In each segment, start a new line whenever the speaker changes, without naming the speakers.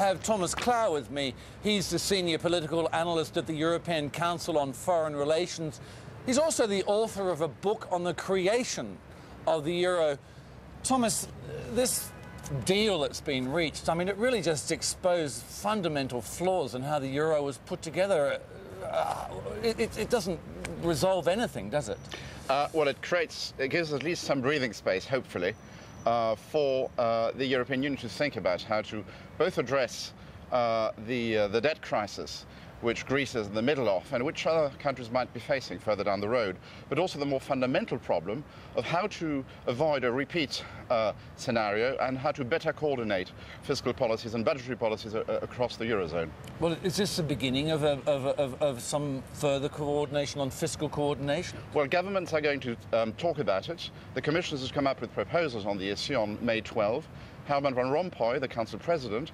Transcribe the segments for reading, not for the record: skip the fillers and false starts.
have Thomas Klau with me. He's the senior political analyst at the European Council on Foreign Relations. He's also the author of a book on the creation of the euro. Thomas, this deal that's been reached, I mean, it really just exposed fundamental flaws in how the euro was put together. It doesn't resolve anything, does it?
Well, it gives at least some breathing space, hopefully, for the European Union to think about how to both address the debt crisis, which Greece is in the middle of, and which other countries might be facing further down the road, but also the more fundamental problem of how to avoid a repeat scenario and how to better coordinate fiscal policies and budgetary policies across the Eurozone.
Well, is this the beginning of some further coordination on fiscal coordination?
Well, governments are going to talk about it. The Commission has come up with proposals on the issue on May 12. Herman Van Rompuy, the Council President,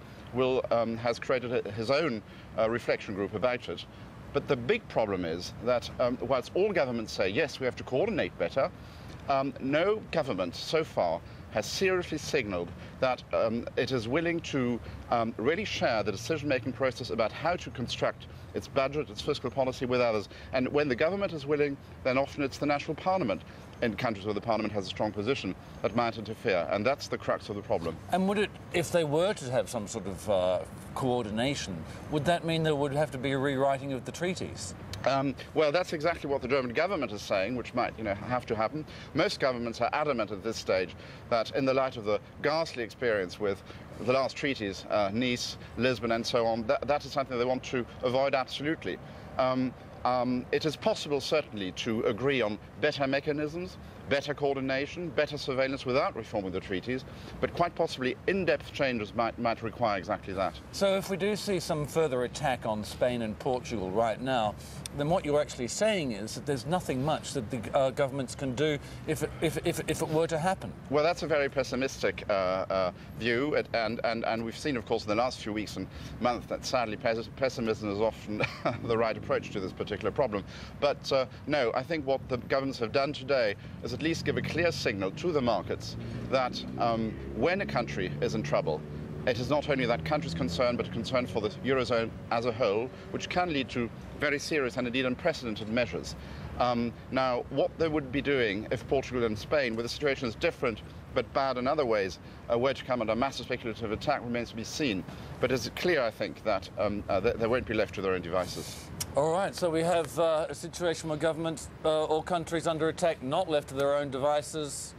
has created his own reflection group about it. But the big problem is that whilst all governments say, yes, we have to coordinate better, no government so far has seriously signaled that it is willing to really share the decision-making process about how to construct its budget, its fiscal policy with others. And when the government is willing, then often it's the national parliament in countries where the parliament has a strong position that might interfere. And that's the crux of the problem.
And would it, if they were to have some sort of coordination, would that mean there would have to be a rewriting of the treaties?
Well, that's exactly what the German government is saying, which might, have to happen. Most governments are adamant at this stage that in the light of the ghastly experience with the last treaties, Nice, Lisbon and so on, that is something they want to avoid absolutely. It is possible, certainly, to agree on better mechanisms, better coordination, better surveillance without reforming the treaties, but quite possibly in-depth changes might require exactly that.
So if we do see some further attack on Spain and Portugal right now, then what you're actually saying is that there's nothing much that the governments can do if it were to happen.
Well, that's a very pessimistic view, and we've seen, of course, in the last few weeks and months that sadly pessimism is often the right approach to this particular problem. But no, I think what the governments have done today is at least give a clear signal to the markets that when a country is in trouble, it is not only that country's concern, but a concern for the Eurozone as a whole, which can lead to very serious and indeed unprecedented measures. Now, what they would be doing if Portugal and Spain, where the situation is different but bad in other ways, were to come under massive speculative attack remains to be seen. But it's clear, I think, that they won't be left to their own devices.
All right, so we have a situation where governments or countries under attack not left to their own devices.